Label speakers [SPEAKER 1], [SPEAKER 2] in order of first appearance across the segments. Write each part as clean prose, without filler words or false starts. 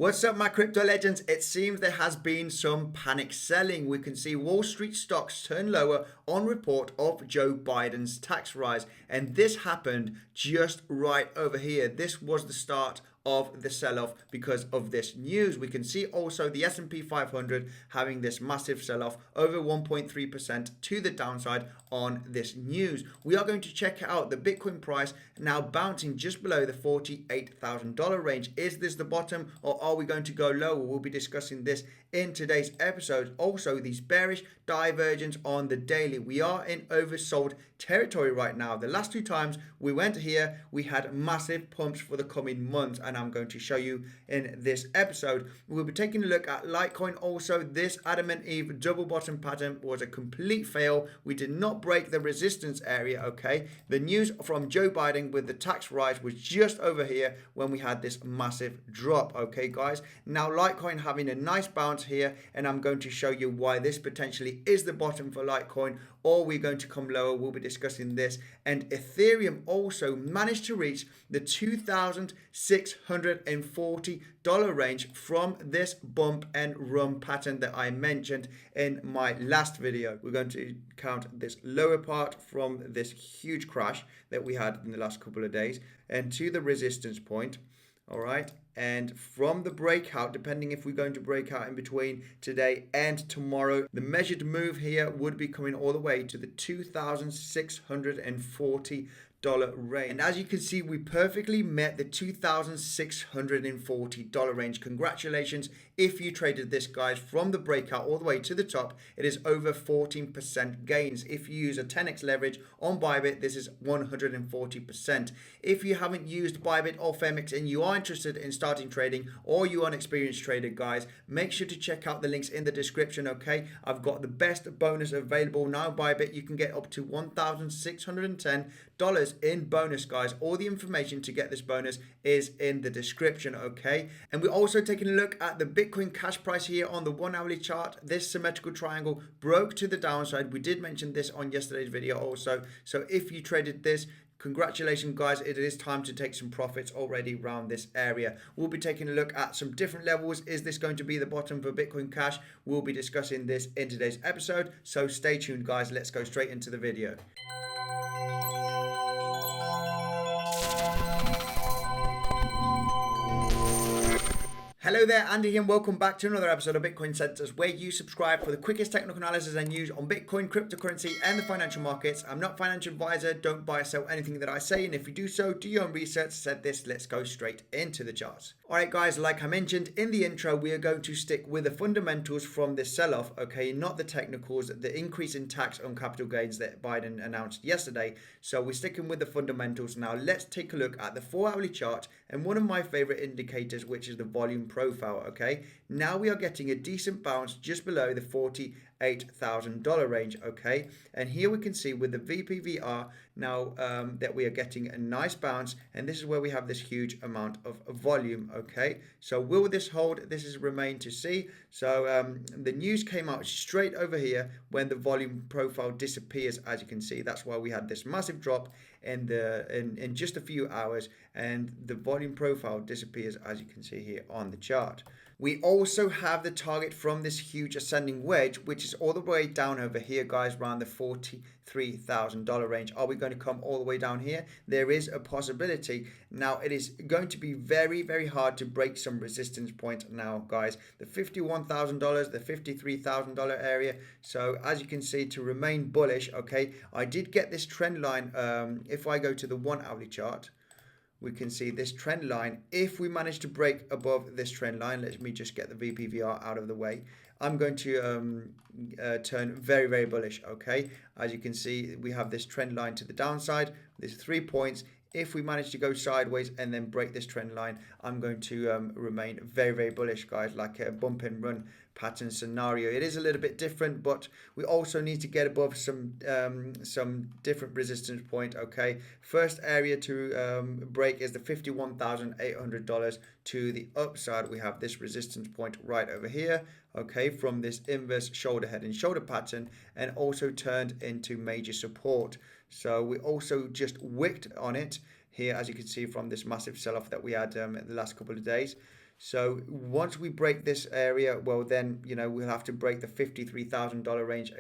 [SPEAKER 1] What's up, my crypto legends? It seems there has been some panic selling. We can see Wall Street stocks turn lower on report of Joe Biden's tax rise. And this happened just right over here. This was the start of the sell-off because of this news. We can see also the S&P 500 having this massive sell-off over 1.3% to the downside on this news. We are going to check out the Bitcoin price now bouncing just below the $48,000 range. Is this the bottom, or are we going to go lower? We'll be discussing this in today's episode. Also, these bearish divergence on the daily. We are in oversold territory right now. The last two times we went here, we had massive pumps for the coming months, and I'm going to show you in this episode. We'll be taking a look at Litecoin. Also, this Adam and Eve double bottom pattern was a complete fail. We did not break the resistance area, okay? The news from Joe Biden with the tax rise was just over here when we had this massive drop, okay, guys? Now, Litecoin having a nice bounce here, and I'm going to show you why this potentially is the bottom for Litecoin, or we're going to come lower. We'll be discussing this. And Ethereum also managed to reach the $2,640 range from this bump and run pattern that I mentioned in my last video. We're going to count this lower part from this huge crash that we had in the last couple of days and to the resistance point. All right. And from the breakout, depending if we're going to break out in between today and tomorrow, the measured move here would be coming all the way to the $2,640 range. And as you can see, we perfectly met the $2,640 range. Congratulations if you traded this, guys, from the breakout all the way to the top. It is over 14% gains. If you use a 10x leverage on Bybit, this is 140%. If you haven't used Bybit or Femix and you are interested in starting trading, or you are an experienced trader, guys, make sure to check out the links in the description, okay? I've got the best bonus available now. Bybit, you can get up to $1,610 in bonus, guys. All the information to get this bonus is in the description, okay? And we're also taking a look at the Bitcoin cash price here on the 1 hourly chart. This symmetrical triangle broke to the downside. We did mention this on yesterday's video also. So if you traded this, congratulations, guys. It is time to take some profits already around this area. We'll be taking a look at some different levels. Is this going to be the bottom for Bitcoin Cash? We'll be discussing this in today's episode. So stay tuned, guys. Let's go straight into the video. Hello there, Andy here, and welcome back to another episode of Bitcoinsensus, where you subscribe for the quickest technical analysis and news on Bitcoin, cryptocurrency, and the financial markets. I'm not a financial advisor. Don't buy or sell anything that I say, and if you do so, do your own research. Said this, let's go straight into the charts. All right, guys, like I mentioned in the intro, we are going to stick with the fundamentals from this sell-off, okay, not the technicals, the increase in tax on capital gains that Biden announced yesterday. So we're sticking with the fundamentals. Now, let's take a look at the 4 hourly chart and one of my favorite indicators, which is the volume profile, okay? Now we are getting a decent bounce just below the $48,000 range, okay? And here we can see with the VPVR now that we are getting a nice bounce, and this is where we have this huge amount of volume, okay? So will this hold? This is remain to see. So the news came out straight over here when the volume profile disappears, as you can see. That's why we had this massive drop in just a few hours, and the volume profile disappears, as you can see here on the chart. We also have the target from this huge ascending wedge, which is all the way down over here, guys, around the $43,000 range. Are we going to come all the way down here? There is a possibility. Now, it is going to be very, very hard to break some resistance point now, guys. The $51,000, the $53,000 area. So as you can see, to remain bullish, okay, I did get this trend line. If I go to the 1 hourly chart, we can see this trend line. If we manage to break above this trend line, let me just get the VPVR out of the way. I'm going to turn very, very bullish, okay? As you can see, we have this trend line to the downside. There's 3 points. If we manage to go sideways and then break this trend line, I'm going to remain very, very bullish, guys, like a bump and run pattern scenario. It is a little bit different, but we also need to get above some different resistance point, okay? First area to break is the $51,800 to the upside. We have this resistance point right over here, okay, from this inverse shoulder, head and shoulder pattern, and also turned into major support. So we also just wicked on it here, as you can see from this massive sell-off that we had the last couple of days. So once we break this area, well then, we'll have to break the $53,000 range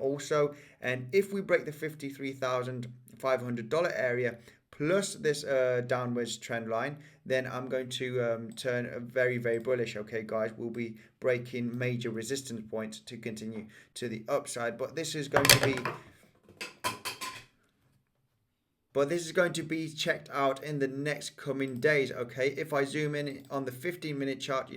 [SPEAKER 1] also. And if we break the $53,500 area plus this downwards trend line, then I'm going to turn very, very bullish. Okay, guys, we'll be breaking major resistance points to continue to the upside. But this is going to be checked out in the next coming days. Okay, if I zoom in on the 15-minute chart,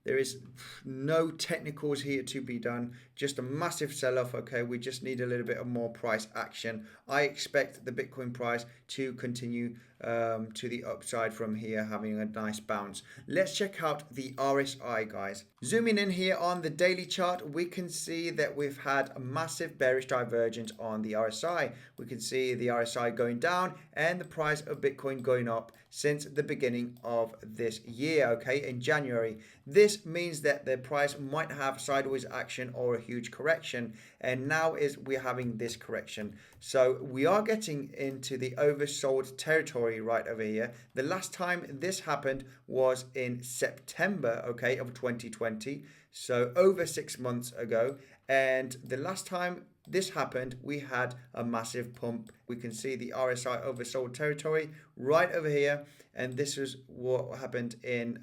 [SPEAKER 1] there is no technicals here to be done, just a massive sell-off. Okay, we just need a little bit of more price action. I expect the Bitcoin price to continue to the upside from here, having a nice bounce. Let's check out the RSI, guys. Zooming in here on the daily chart, we can see that we've had a massive bearish divergence on the RSI. We can see the RSI going down and the price of Bitcoin going up since the beginning of this year, okay, in January. This means that the price might have sideways action or a huge correction, and now we're having this correction. So we are getting into the oversold territory right over here. The last time this happened was in September, okay, of 2020, so over 6 months ago. And the last time this happened, we had a massive pump. We can see the RSI oversold territory right over here, and this is what happened in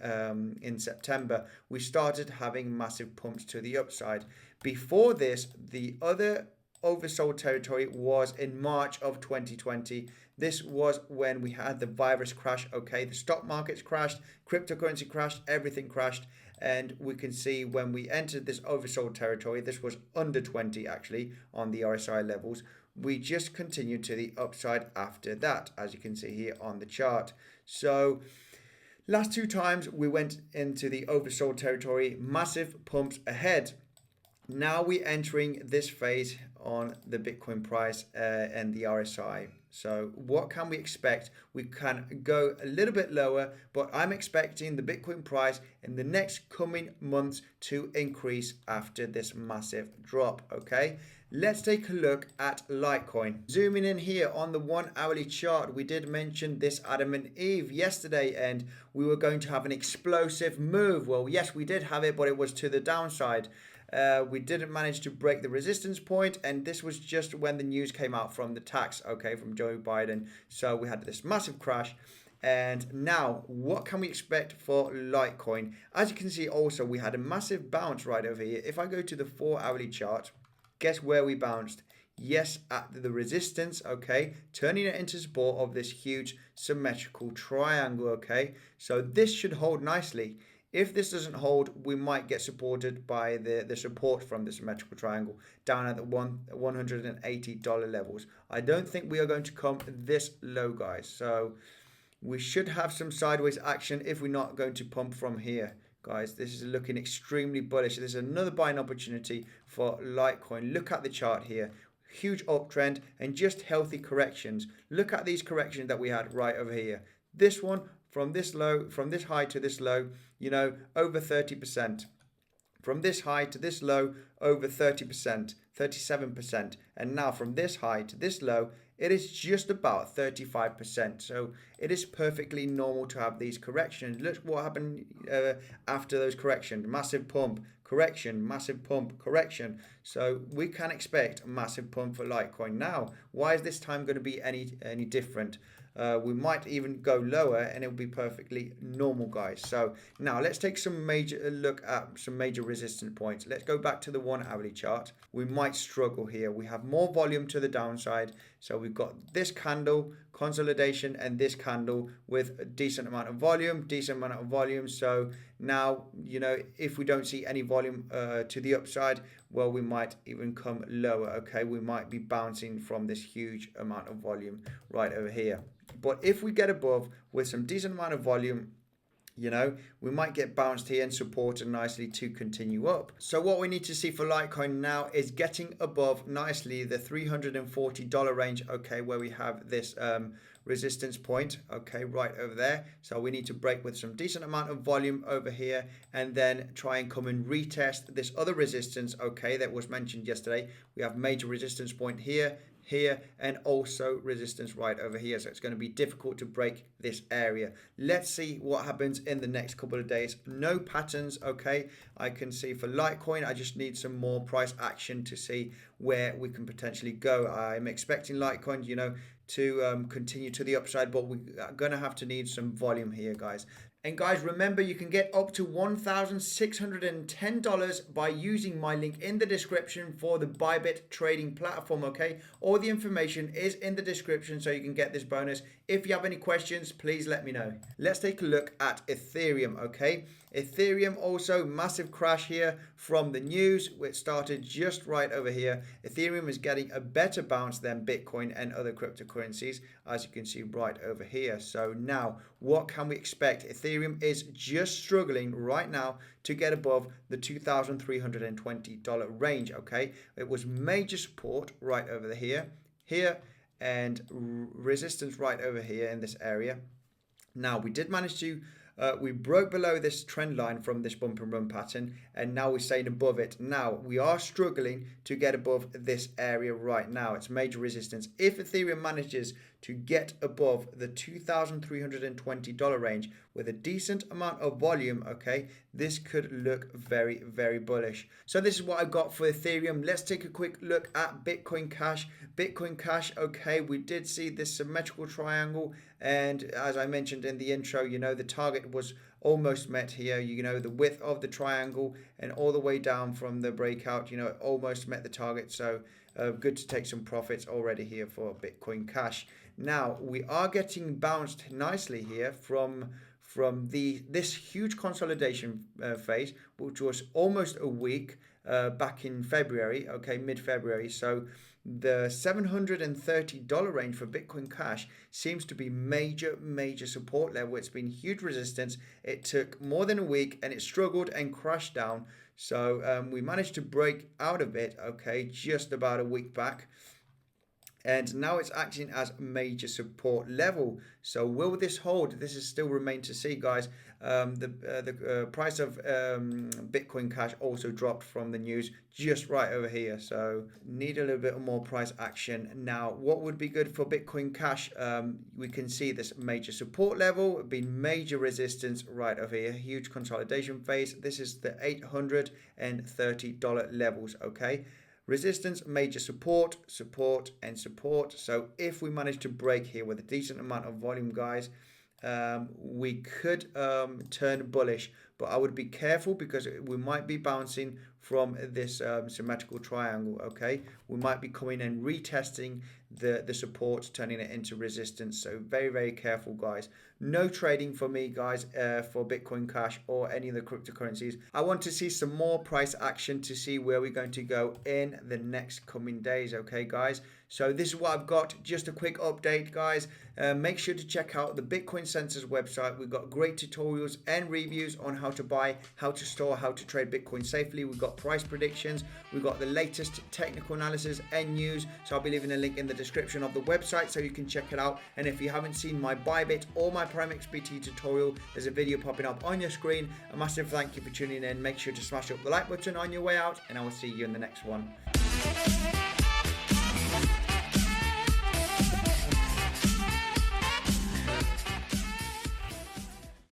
[SPEAKER 1] September. We started having massive pumps to the upside. Before this, the other oversold territory was in March of 2020. This was when we had the virus crash. Okay, the stock markets crashed, cryptocurrency crashed, everything crashed. And we can see when we entered this oversold territory, this was under 20 actually on the RSI levels. We just continued to the upside after that, as you can see here on the chart. So last two times we went into the oversold territory, massive pumps ahead. Now we're entering this phase on the Bitcoin price and the RSI. So what can we expect? We can go a little bit lower, but I'm expecting the Bitcoin price in the next coming months to increase after this massive drop, okay? Let's take a look at Litecoin. Zooming in here on the 1 hourly chart, we did mention this Adam and Eve yesterday, and we were going to have an explosive move. Well, yes, we did have it, but it was to the downside. We didn't manage to break the resistance point, and this was just when the news came out from the tax, okay, from Joe Biden. So we had this massive crash. And now, what can we expect for Litecoin? As you can see also, we had a massive bounce right over here. If I go to the 4 hourly chart, guess where we bounced? Yes, at the resistance, okay, turning it into support of this huge symmetrical triangle, okay. So this should hold nicely. If this doesn't hold, we might get supported by the support from the symmetrical triangle down at the $180 levels. I don't think we are going to come this low, guys. So we should have some sideways action if we're not going to pump from here. Guys, this is looking extremely bullish. There's another buying opportunity for Litecoin. Look at the chart here. Huge uptrend and just healthy corrections. Look at these corrections that we had right over here. This one, from this low, from this high to this low, over 30%. From this high to this low, over 30%, 37%. And now from this high to this low, it is just about 35%. So it is perfectly normal to have these corrections. Look what happened after those corrections. Massive pump, correction, massive pump, correction. So we can expect a massive pump for Litecoin. Now, why is this time going to be any different? We might even go lower and it will be perfectly normal, guys. So now let's take a look at some major resistance points. Let's go back to the 1 hourly chart. We might struggle here. We have more volume to the downside. So we've got this candle, consolidation, and this candle with a decent amount of volume, So now, if we don't see any volume to the upside, well, we might even come lower, okay? We might be bouncing from this huge amount of volume right over here. But if we get above with some decent amount of volume, we might get bounced here and supported nicely to continue up. So what we need to see for Litecoin now is getting above nicely the $340 range, okay, where we have this resistance point, okay, right over there. So we need to break with some decent amount of volume over here and then try and come and retest this other resistance, okay, that was mentioned yesterday. We have major resistance point here, here, and also resistance right over here. So it's going to be difficult to break this area. Let's see what happens in the next couple of days. No patterns, okay? I can see for Litecoin, I just need some more price action to see where we can potentially go. I'm expecting Litecoin, you know, to continue to the upside, but we're going to have to need some volume here, guys. And guys, remember, you can get up to $1,610 by using my link in the description for the Bybit trading platform, okay? All the information is in the description so you can get this bonus. If you have any questions, please let me know. Let's take a look at Ethereum, okay? Ethereum also massive crash here from the news, which started just right over here. Ethereum is getting a better bounce than Bitcoin and other cryptocurrencies, as you can see right over here. So now, what can we expect? Ethereum is just struggling right now to get above the $2,320 range, okay? It was major support right over here, and resistance right over here in this area. Now, we did manage to we broke below this trend line from this bump and run pattern, and now we're staying above it. Now we are struggling to get above this area right now. It's major resistance. If Ethereum manages to get above the $2,320 range with a decent amount of volume, okay, this could look very, very bullish. So this is what I got for Ethereum. Let's take a quick look at Bitcoin Cash. Bitcoin Cash, okay, we did see this symmetrical triangle, and as I mentioned in the intro, you know, the target was almost met here. You know, the width of the triangle and all the way down from the breakout, you know, it almost met the target. So good to take some profits already here for Bitcoin Cash. Now we are getting bounced nicely here from this huge consolidation phase, which was almost a week back in February, okay, mid-February. So the $730 range for Bitcoin Cash seems to be major support level. It's been huge resistance. It took more than a week and it struggled and crashed down. So we managed to break out of it, okay, just about a week back. And now it's acting as major support level. So will this hold? This is still remain to see, guys. The price of Bitcoin Cash also dropped from the news just right over here. So need a little bit more price action. Now, what would be good for Bitcoin Cash? We can see this major support level, been major resistance right over here. Huge consolidation phase. This is the $830 levels, okay? Resistance, major support, and support. So if we manage to break here with a decent amount of volume, guys, we could turn bullish, but I would be careful because we might be bouncing from this symmetrical triangle, okay? We might be coming and retesting the support, turning it into resistance. So very careful, guys. No trading for me, guys, for Bitcoin Cash or any of the cryptocurrencies. I want to see some more price action to see where we're going to go in the next coming days, okay, guys? So this is what I've got. Just a quick update, guys. Make sure to check out the Bitcoinsensus website. We've got great tutorials and reviews on how to buy, how to store, how to trade Bitcoin safely. We've got price predictions. We've got the latest technical analysis and news. So I'll be leaving a link in the description of the website so you can check it out. And if you haven't seen my Bybit or my PrimeXbt tutorial, there's a video popping up on your screen. A massive thank you for tuning in. Make sure to smash up the like button on your way out, and I will see you in the next one.